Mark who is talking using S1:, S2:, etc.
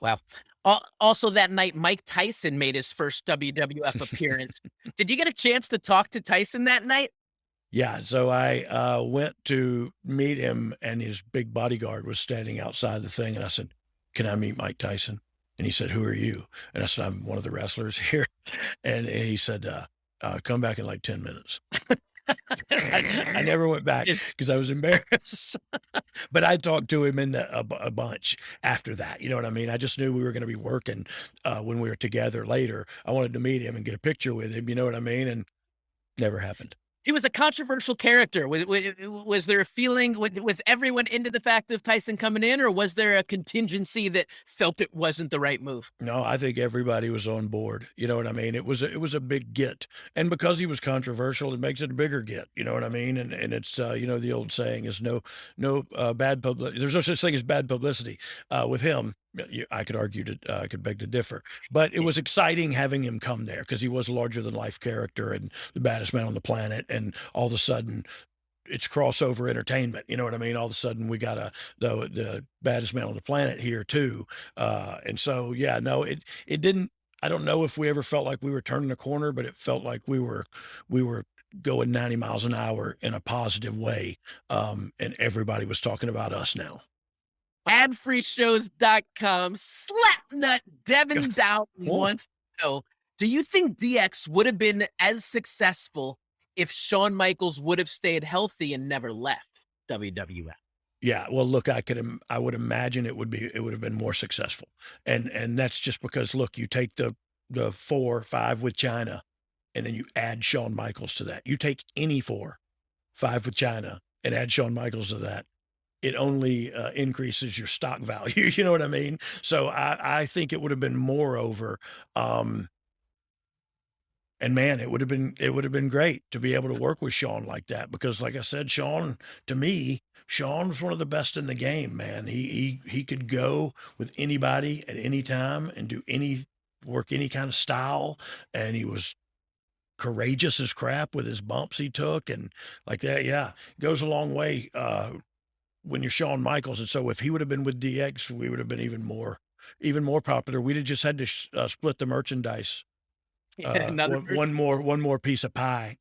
S1: Wow. Also that night, Mike Tyson made his first WWF appearance. Did you get a chance to talk to Tyson that night?
S2: Yeah, so I, went to meet him, and his big bodyguard was standing outside the thing, and I said, "Can I meet Mike Tyson?" And he said, "Who are you?" And I said, "I'm one of the wrestlers here." And he said, "Come back in, like, 10 minutes." I never went back
S1: It
S2: because I was embarrassed. But I talked to him in a bunch after that, you know what I mean? I just knew we were gonna be working, when we were together later. I wanted to meet him and get a picture with him, you know what I mean? And never happened.
S1: he was a controversial character. Was there a feeling was everyone into the fact of Tyson coming in, or was there a contingency that felt it wasn't the right move?
S2: No, I think everybody was on board, you know what I mean? It was a big get, and because he was controversial, it makes it a bigger get, you know what I mean? And it's, you know, the old saying is bad publicity. There's no such thing as bad publicity. With him, I could argue that, I could beg to differ, but it was exciting having him come there because he was a larger than life character and the baddest man on the planet, and all of a sudden it's crossover entertainment. You know what I mean? All of a sudden we got the baddest man on the planet here too. And so yeah, no, it didn't. I don't know if we ever felt like we were turning a corner, but it felt like we were going 90 miles an hour in a positive way. And everybody was talking about us now.
S1: Adfreeshows.com slapnut Devin Dowden
S2: Cool.
S1: wants to know, do you think DX would have been as successful if Shawn Michaels would have stayed healthy and never left WWF?
S2: Yeah, well, look, I would imagine it would have been more successful, and that's just because look, you take the 4, 5 with China, and then you add Shawn Michaels to that. You take any 4, 5 with China, and add Shawn Michaels to that, it only increases your stock value. You know what I mean? So I think it would have been more over. Um, and man, it would have been great to be able to work with Sean like that because, like I said, Sean to me, Sean was one of the best in the game. Man, he could go with anybody at any time and do any work any kind of style, and he was courageous as crap with his bumps he took and like that. Yeah, goes a long way when you're Shawn Michaels. And so if he would have been with DX, we would have been even more popular. We'd have just had to split the merchandise
S1: Another
S2: one
S1: person.
S2: more piece of pie.